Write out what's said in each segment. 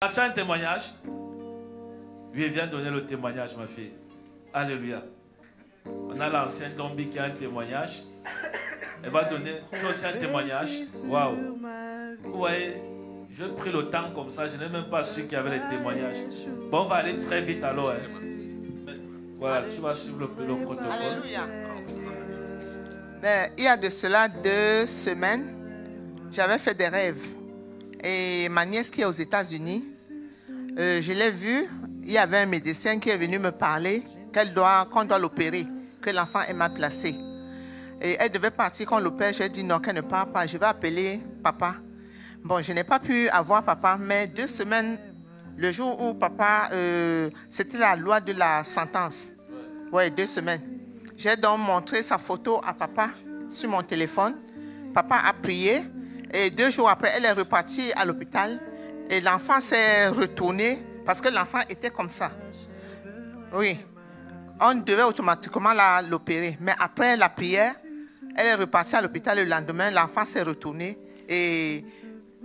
As-tu un témoignage? Oui, viens donner le témoignage, ma fille. Alléluia. On a l'ancien Dombi qui a un témoignage. Elle va donner aussi un témoignage. Waouh. Vous voyez, je pris le temps comme ça. Je n'ai même pas su qu'il y avait les témoignages. Bon, on va aller très vite alors. Hein. Voilà, tu vas suivre le protocole. Alléluia. Ben, il y a de cela 2 semaines, j'avais fait des rêves. Et ma nièce qui est aux États-Unis, je l'ai vue. Il y avait un médecin qui est venu me parler qu'on doit l'opérer, que l'enfant est mal placé. Et elle devait partir quand on l'opère. J'ai dit non, qu'elle ne part pas. Je vais appeler papa. Bon, je n'ai pas pu avoir papa, mais 2 semaines, le jour où papa, c'était la loi de la sentence. Oui, 2 semaines. J'ai donc montré sa photo à papa sur mon téléphone. Papa a prié. Et 2 jours après, elle est repartie à l'hôpital. Et l'enfant s'est retourné parce que l'enfant était comme ça. Oui. On devait automatiquement l'opérer. Mais après la prière, elle est repartie à l'hôpital le lendemain. L'enfant s'est retourné. Et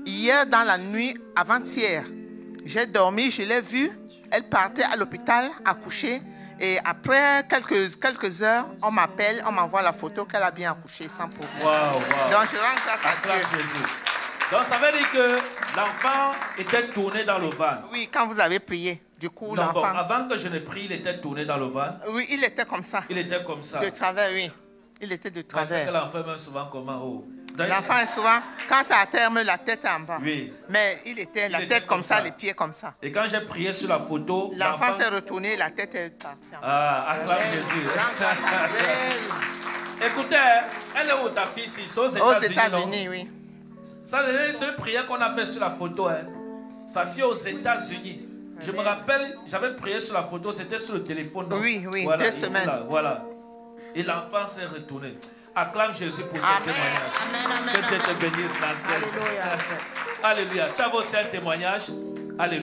hier, dans la nuit, avant-hier, j'ai dormi, je l'ai vue. Elle partait à l'hôpital accoucher. Et après quelques heures, on m'appelle, on m'envoie la photo qu'elle a bien accouché sans problème. Wow. Donc je rends grâce à Dieu. Jésus. Donc ça veut dire que l'enfant était tourné dans le van. Oui, quand vous avez prié, du coup l'enfant... Bon, avant que je ne prie, il était tourné dans le van. Oui, il était comme ça. Il était comme ça. De travers, oui. Il était de travers. Parce que l'enfant est souvent comment haut. L'enfant est souvent, quand c'est à terme, la tête est en bas. Oui. Mais il était la tête comme ça, les pieds comme ça. Et quand j'ai prié sur la photo, l'enfant s'est retourné, la tête est partie. Ah, acclame Jésus. Écoutez, elle est où ta fille ici? Aux États-Unis, oui. Ça, c'est une prière qu'on a fait sur la photo. Hein. Sa fille aux États-Unis. Je me rappelle, j'avais prié sur la photo, c'était sur le téléphone. Non? Oui, voilà, 2 semaines. Là, voilà. Et l'enfant s'est retourné. Acclame Jésus pour ce témoignage. Amen. Que Dieu te bénisse dans le ciel. Alléluia. Alléluia. Tu as aussi un témoignage. Alléluia.